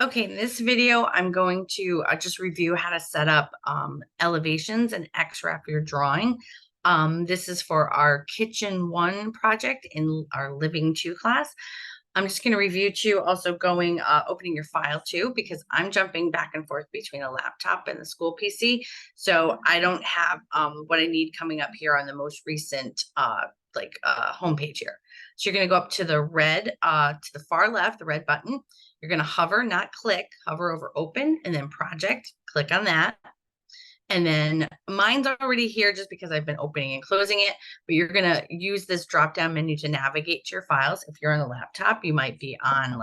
Okay, in this video, I'm going to just review how to set up elevations and Xref your drawing. This is for our Kitchen 1 project in our Living 2 class. I'm just going to review too, also opening your file too, because I'm jumping back and forth between a laptop and the school PC. So I don't have what I need coming up here on the most recent homepage here. So you're going to go up to the to the far left, the red button. You're going to hover, not click, hover over open and then project, click on that. And then mine's already here just because I've been opening and closing it, but you're going to use this drop-down menu to navigate to your files. If you're on a laptop, you might be on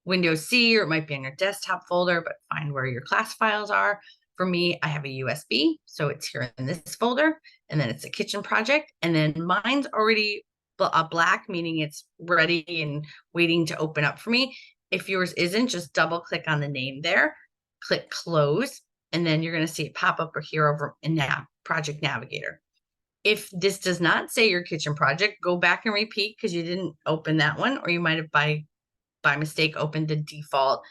Windows C, or it might be on your desktop folder, but find where your class files are. For me, I have a USB, so it's here in this folder, and then it's a kitchen project. And then mine's already black, meaning it's ready and waiting to open up for me. If yours isn't, just double click on the name there, click close, and then you're going to see it pop up here over in Project Navigator. If this does not say your kitchen project, go back and repeat because you didn't open that one, or you might have by mistake opened the default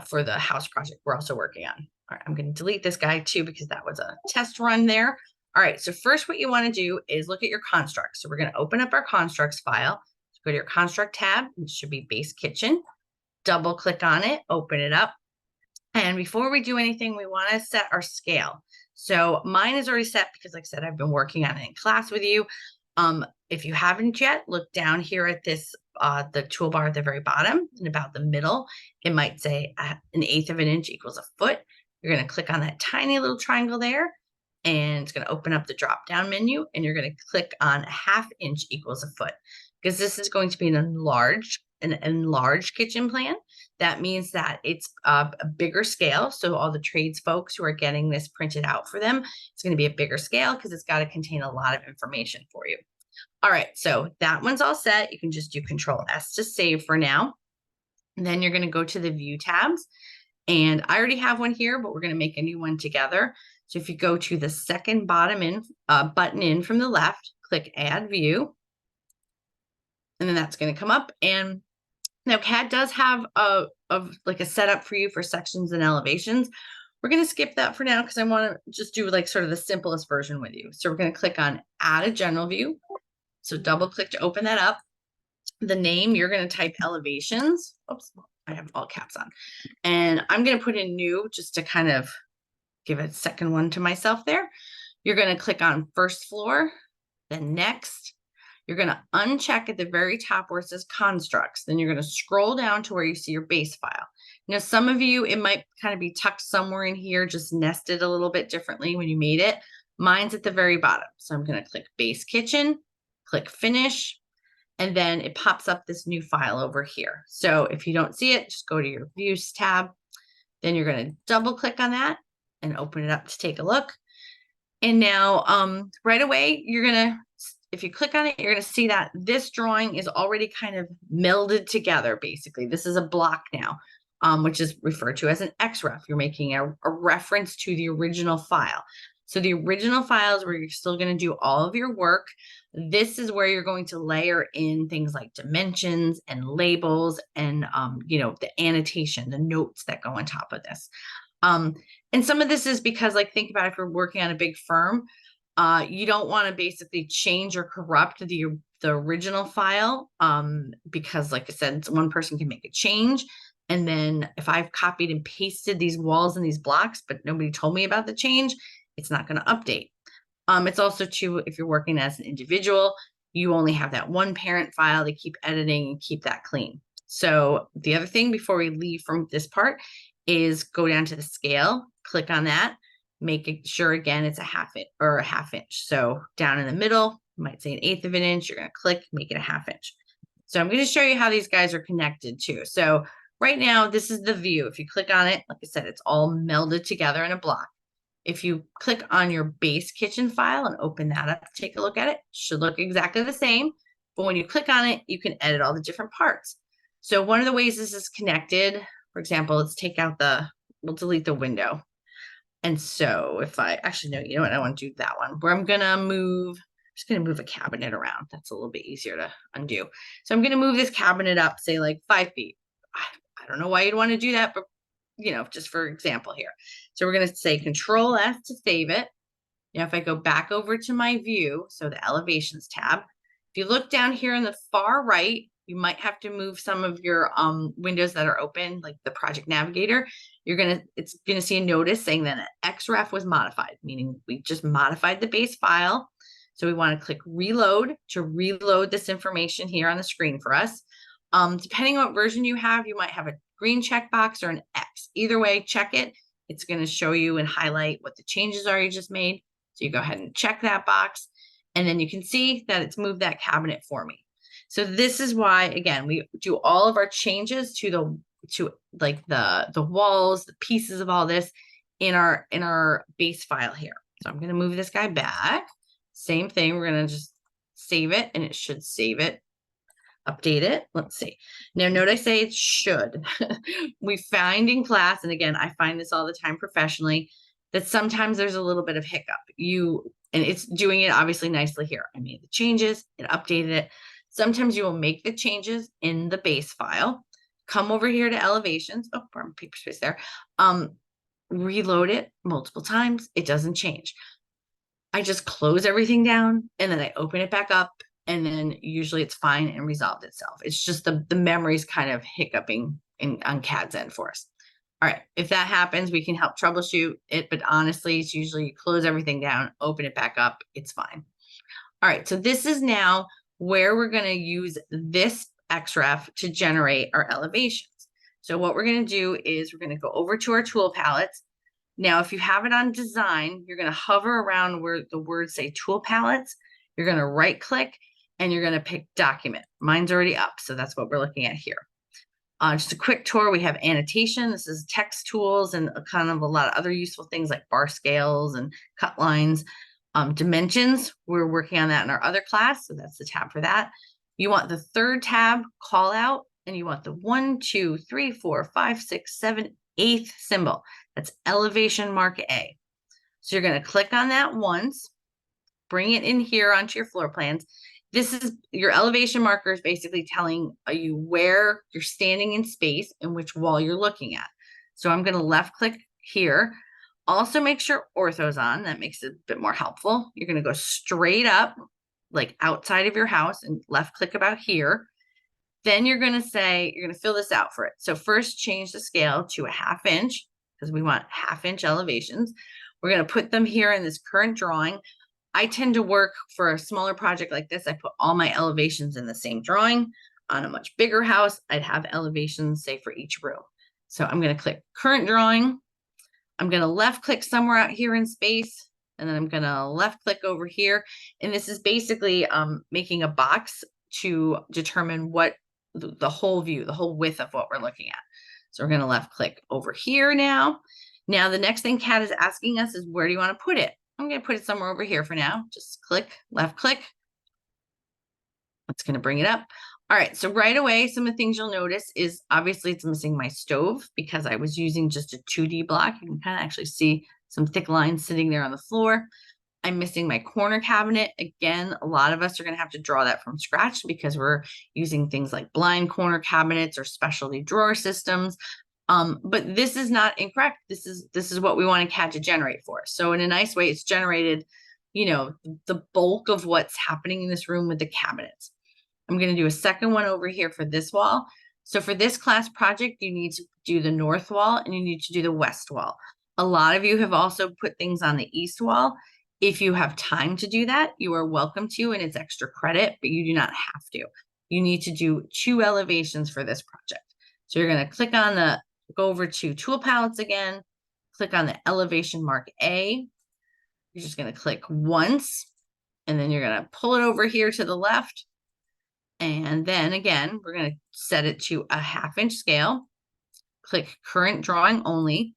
for the house project we're also working on. All right, I'm going to delete this guy too because that was a test run there. All right, so first what you want to do is look at your constructs. So we're going to open up our constructs file. So go to your construct tab, it should be base kitchen. Double click on it, open it up. And before we do anything, we want to set our scale. So mine is already set because, like I said, I've been working on it in class with you. If you haven't yet, look down here at this, the toolbar at the very bottom and about the middle. It might say 1/8 of an inch equals a foot. You're going to click on that tiny little triangle there, and it's going to open up the drop-down menu, and you're going to click on 1/2 inch equals a foot because this is going to be an enlarged kitchen plan. That means that it's a bigger scale. So all the trades folks who are getting this printed out for them, it's going to be a bigger scale because it's got to contain a lot of information for you. All right, so that one's all set. You can just do Control S to save for now. And then you're going to go to the View tabs. And I already have one here, but we're going to make a new one together. So if you go to the second button in from the left, click Add View. And then that's going to come up. And now CAD does have a setup for you for sections and elevations. We're going to skip that for now because I want to just do like sort of the simplest version with you. So we're going to click on Add a General View. So double click to open that up. The name, you're going to type elevations. Oops, I have all caps on. And I'm going to put in new just to kind of give a second one to myself there. You're going to click on first floor, then next. You're going to uncheck at the very top where it says constructs. Then you're going to scroll down to where you see your base file. Now, some of you, it might kind of be tucked somewhere in here, just nested a little bit differently when you made it. Mine's at the very bottom. So I'm going to click base kitchen, click finish, and then it pops up this new file over here. So if you don't see it, just go to your views tab. Then you're going to double click on that and open it up to take a look. And now right away, if you click on it, you're going to see that this drawing is already kind of melded together, basically. This is a block now, which is referred to as an xref. You're making a reference to the original file. So the original file is where you're still going to do all of your work. This is where you're going to layer in things like dimensions and labels and, the annotation, the notes that go on top of this. And some of this is because, think about if you're working on a big firm, you don't want to basically change or corrupt the original file because, like I said, one person can make a change. And then if I've copied and pasted these walls and these blocks, but nobody told me about the change, it's not going to update. It's also true if you're working as an individual, you only have that one parent file to keep editing and keep that clean. So the other thing before we leave from this part is go down to the scale, click on that, make it sure again it's a 1/2 inch. So down in the middle, you might say 1/8 of an inch, you're going to click, make it a 1/2 inch. So I'm going to show you how these guys are connected too. So right now, this is the view. If you click on it, like I said, it's all melded together in a block. If you click on your base kitchen file and open that up, take a look at it, should look exactly the same. But when you click on it, you can edit all the different parts. So one of the ways this is connected, for example, let's take out we'll delete the window. And so if I actually know, you know what, I want to do that one where I'm just going to move a cabinet around. That's a little bit easier to undo. So I'm going to move this cabinet up, say like 5 feet. I don't know why you'd want to do that, but just for example here. So we're going to say Control S to save it. Now, if I go back over to my view, so the elevations tab, if you look down here in the far right, you might have to move some of your windows that are open, like the project navigator. It's gonna see a notice saying that an Xref was modified, meaning we just modified the base file. So we want to click reload to reload this information here on the screen for us. Depending on what version you have, you might have a green checkbox or an X. Either way, check it. It's going to show you and highlight what the changes are you just made. So you go ahead and check that box, and then you can see that it's moved that cabinet for me. So this is why, again, we do all of our changes to the walls, the pieces of all this in our base file here. So I'm going to move this guy back. Same thing. We're going to just save it, and it should save it. Update it. Let's see. Now, note I say it should. We find in class, and again, I find this all the time professionally, that sometimes there's a little bit of hiccup. And it's doing it obviously nicely here. I made the changes, it updated it. Sometimes you will make the changes in the base file, come over here to elevations. Oh, paper space there. Reload it multiple times. It doesn't change. I just close everything down and then I open it back up, and then usually it's fine and resolved itself. It's just the memory's kind of hiccuping on CAD's end for us. All right, if that happens, we can help troubleshoot it, but honestly, it's usually you close everything down, open it back up, it's fine. All right, so this is now where we're going to use this Xref to generate our elevations. So what we're going to do is we're going to go over to our tool palettes. Now, if you have it on design, you're going to hover around where the words say tool palettes. You're going to right click and you're going to pick document. Mine's already up, so that's what we're looking at here. Just a quick tour, we have annotation. This is text tools and kind of a lot of other useful things like bar scales and cut lines. Dimensions, we're working on that in our other class, so that's the tab for that. You want the third tab, call out, and you want the 1, 2, 3, 4, 5, 6, 7, 8th symbol. That's elevation mark A. So you're going to click on that once, bring it in here onto your floor plans. This is your elevation marker is basically telling you where you're standing in space and which wall you're looking at. So I'm going to left click here. Also make sure ortho's on. That makes it a bit more helpful. You're going to go straight up, like outside of your house, and left click about here. Then you're going to fill this out for it. So first change the scale to a 1/2 inch because we want 1/2 inch elevations. We're going to put them here in this current drawing. I tend to work for a smaller project like this. I put all my elevations in the same drawing. On a much bigger house, I'd have elevations, say, for each room. So I'm going to click current drawing. I'm going to left click somewhere out here in space, and then I'm going to left click over here. And this is basically making a box to determine what the whole view, the whole width of what we're looking at. So we're going to left click over here now. Now, the next thing CAD is asking us is, where do you want to put it? I'm going to put it somewhere over here for now. Just click, left click. It's going to bring it up. All right, so right away, some of the things you'll notice is obviously it's missing my stove because I was using just a 2D block. You can kind of actually see some thick lines sitting there on the floor. I'm missing my corner cabinet. Again, a lot of us are going to have to draw that from scratch because we're using things like blind corner cabinets or specialty drawer systems. But this is not incorrect. This is what we want CAD to generate for us. So in a nice way, it's generated, the bulk of what's happening in this room with the cabinets. I'm going to do a second one over here for this wall. So for this class project, you need to do the north wall and you need to do the west wall. A lot of you have also put things on the east wall. If you have time to do that, you are welcome to, and it's extra credit, but you do not have to. You need to do 2 elevations for this project. So you're going to go over to tool palettes again, click on the elevation mark A. You're just going to click once, and then you're going to pull it over here to the left. And then again, we're going to set it to a 1/2 inch scale. Click current drawing only.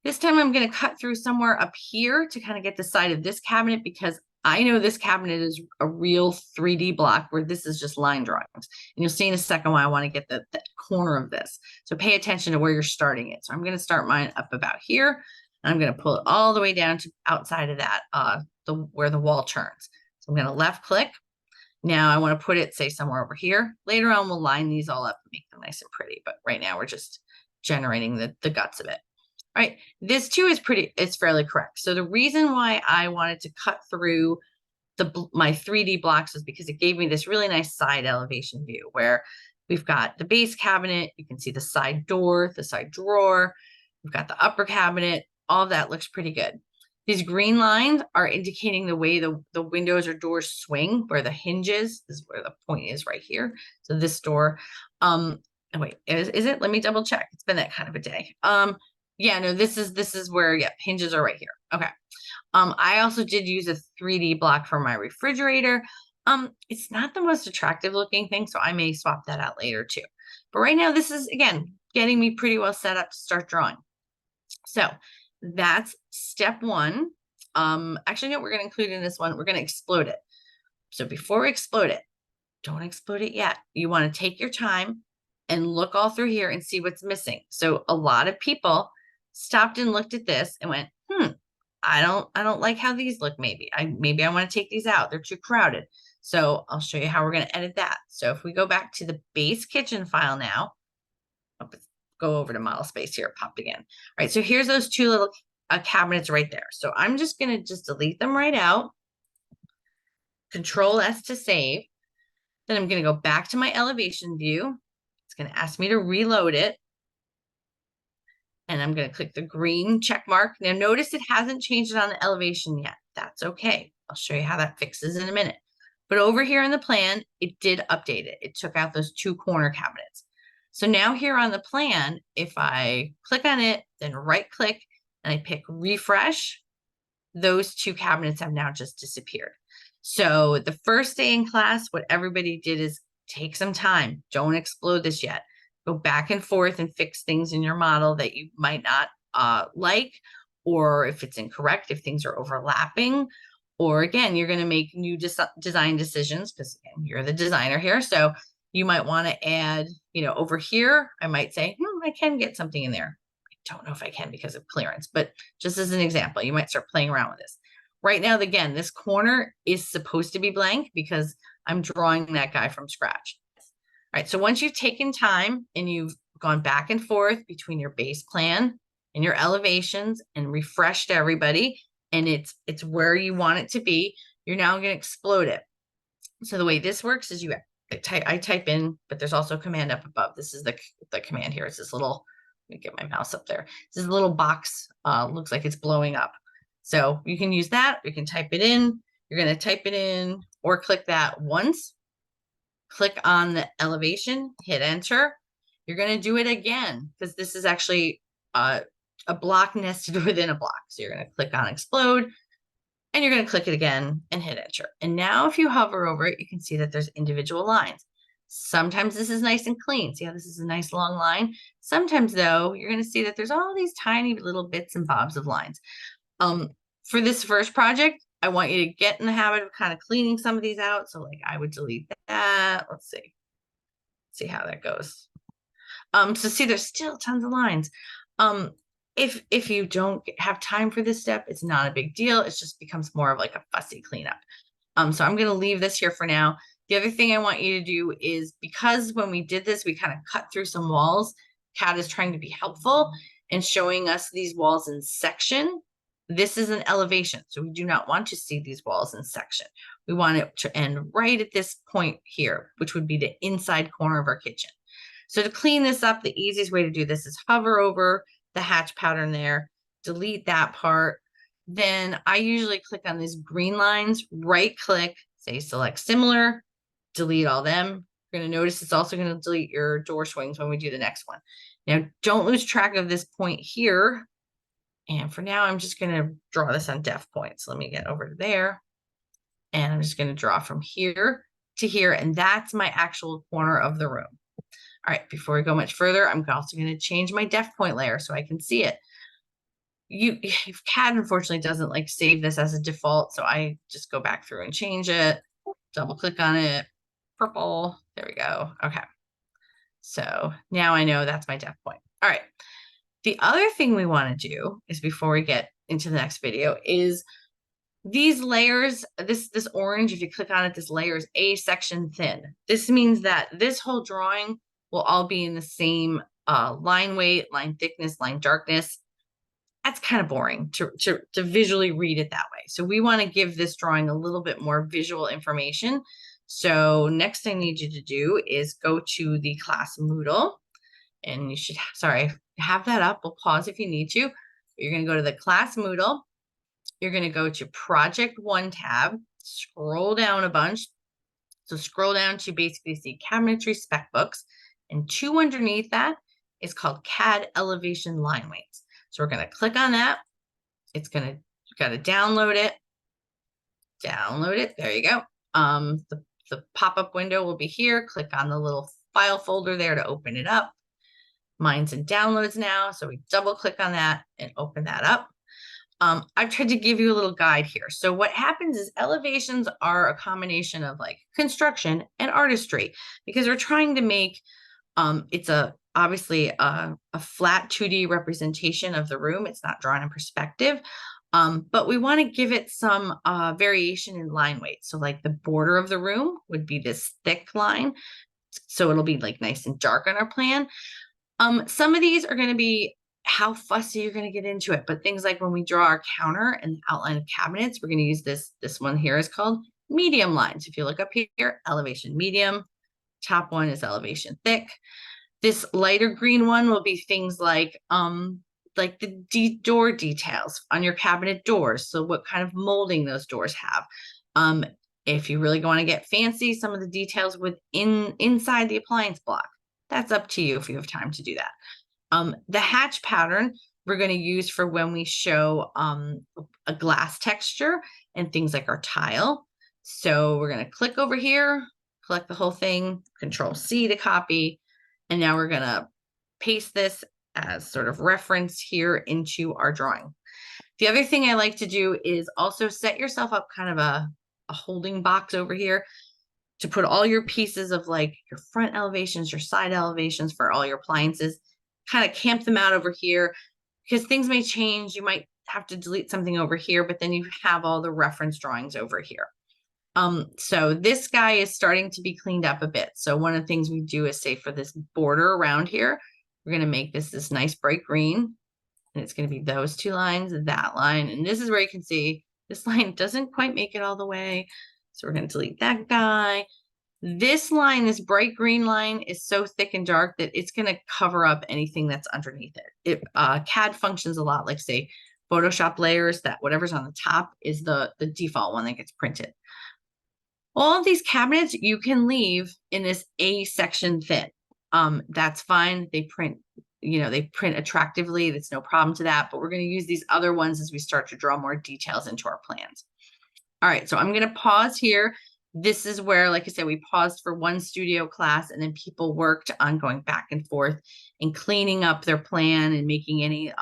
This time I'm going to cut through somewhere up here to kind of get the side of this cabinet because I know this cabinet is a real 3D block where this is just line drawings. And you'll see in a second why I want to get the corner of this. So pay attention to where you're starting it. So I'm going to start mine up about here. And I'm going to pull it all the way down to outside of that, where the wall turns. So I'm going to left click. Now I want to put it, say, somewhere over here. Later on, we'll line these all up and make them nice and pretty. But right now we're just generating the guts of it. All right, this too is it's fairly correct. So the reason why I wanted to cut through my 3D blocks was because it gave me this really nice side elevation view where we've got the base cabinet, you can see the side door, the side drawer, we've got the upper cabinet, all of that looks pretty good. These green lines are indicating the way the windows or doors swing, where the hinges is where the point is right here. So this door, oh wait, is it? Let me double check. It's been that kind of a day. Yeah, no, this is where, yeah, hinges are right here. Okay. I also did use a 3D block for my refrigerator. It's not the most attractive looking thing, so I may swap that out later too. But right now, this is, again, getting me pretty well set up to start drawing. So that's step one. Actually, no, we're going to include in this one, we're going to explode it. So before we explode it, don't explode it yet. You want to take your time and look all through here and see what's missing. So a lot of people stopped and looked at this and went, I don't like how these look. Maybe I want to take these out. They're too crowded. So I'll show you how we're going to edit that. So if we go back to the base kitchen file now, go over to model space here, popped again. All right, so here's those two little cabinets right there. So I'm just going to delete them right out. Control S to save. Then I'm going to go back to my elevation view. It's going to ask me to reload it. And I'm going to click the green check mark. Now notice it hasn't changed it on the elevation yet. That's okay. I'll show you how that fixes in a minute. But over here in the plan, it did update it. It took out those two corner cabinets. So now here on the plan, if I click on it, then right click, and I pick refresh, those two cabinets have now just disappeared. So the first day in class, what everybody did is take some time. Don't explode this yet. Go back and forth and fix things in your model that you might not like, or if it's incorrect, if things are overlapping, or again, you're going to make new design decisions because you're the designer here. So you might want to add, over here, I might say, I can get something in there. I don't know if I can because of clearance, but just as an example, you might start playing around with this. Right now, again, this corner is supposed to be blank because I'm drawing that guy from scratch. All right, so once you've taken time and you've gone back and forth between your base plan and your elevations and refreshed everybody, and it's where you want it to be, you're now going to explode it. So the way this works is I type in, but there's also a command up above. This is the command here. It's this little, let me get my mouse up there. This is a little box, looks like it's blowing up. So you can use that, you can type it in. You're going to type it in or click that once. Click on the elevation, hit enter. You're going to do it again because this is actually a block nested within a block. So you're going to click on explode and you're going to click it again and hit enter. And now if you hover over it, you can see that there's individual lines. Sometimes this is nice and clean. See how this is a nice long line? Sometimes though, you're going to see that there's all these tiny little bits and bobs of lines. For this first project, I want you to get in the habit of kind of cleaning some of these out. So like I would delete that. Let's see how that goes. So see, there's still tons of lines. If you don't have time for this step, it's not a big deal. It just becomes more of like a fussy cleanup. So I'm going to leave this here for now. The other thing I want you to do is, because when we did this, we kind of cut through some walls. CAD is trying to be helpful and showing us these walls in section. This is an elevation, so we do not want to see these walls in section. We want it to end right at this point here, which would be the inside corner of our kitchen. So to clean this up, the easiest way to do this is hover over the hatch pattern there, delete that part. Then I usually click on these green lines, right click, say select similar, delete all them. You're going to notice it's also going to delete your door swings when we do the next one. Now, don't lose track of this point here. And for now, I'm just going to draw this on def points. Let me get over to there. And I'm just going to draw from here to here. And that's my actual corner of the room. All right, before we go much further, I'm also going to change my def point layer so I can see it. CAD unfortunately doesn't like save this as a default. So I just go back through and change it. Double click on it. Purple. There we go. Okay. So now I know that's my def point. All right. The other thing we want to do is, before we get into the next video, is These layers, this orange, if you click on it, this layer is a section thin. This means that this whole drawing will all be in the same line weight, line thickness, line darkness. That's kind of boring to visually read it that way. So we want to give this drawing a little bit more visual information. So next I need you to do is go to the class Moodle, and you should, sorry, have that up. We'll pause if you need to. You're going to go to the class Moodle. You're going to go to Project 1 tab, scroll down a bunch. So scroll down to basically see Cabinetry Spec Books, and 2 underneath that is called CAD Elevation Line Weights. So we're going to click on that. It's going to, you got to download it. Download it. There you go. The pop-up window will be here. Click on the little file folder there to open it up. Mine's in downloads now. So we double click on that and open that up. I've tried to give you a little guide here. So what happens is elevations are a combination of like construction and artistry, because we're trying to make, it's obviously a flat 2D representation of the room. It's not drawn in perspective, but we want to give it some variation in line weight. So like the border of the room would be this thick line. So it'll be like nice and dark on our plan. Some of these are going to be how fussy you're going to get into it, but things like when we draw our counter and the outline of cabinets, we're going to use this one here is called medium lines. If you look up here, elevation medium, top one is elevation thick. This lighter green one will be things like the door details on your cabinet doors. So what kind of molding those doors have. If you really want to get fancy, some of the details inside the appliance block. That's up to you if you have time to do that. The hatch pattern we're going to use for when we show a glass texture and things like our tile. So we're going to click over here, select the whole thing, Control C to copy. And now we're going to paste this as sort of reference here into our drawing. The other thing I like to do is also set yourself up kind of a holding box over here to put all your pieces of like your front elevations, your side elevations for all your appliances, kind of camp them out over here because things may change. You might have to delete something over here, but then you have all the reference drawings over here. So this guy is starting to be cleaned up a bit. So one of the things we do is say for this border around here, we're going to make this nice bright green, and it's going to be those 2 lines, that line. And this is where you can see this line doesn't quite make it all the way. So we're going to delete that guy. This line, this bright green line, is so thick and dark that it's going to cover up anything that's underneath it. CAD functions a lot like, say, Photoshop layers, that whatever's on the top is the default one that gets printed. All of these cabinets you can leave in this A section thin. That's fine. They print, they print attractively. That's no problem to that. But we're going to use these other ones as we start to draw more details into our plans. All right, so I'm going to pause here. This is where, like I said, we paused for one studio class, and then people worked on going back and forth and cleaning up their plan and making any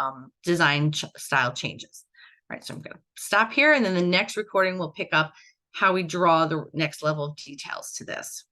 design style changes. All right, so I'm going to stop here, and then the next recording will pick up how we draw the next level of details to this.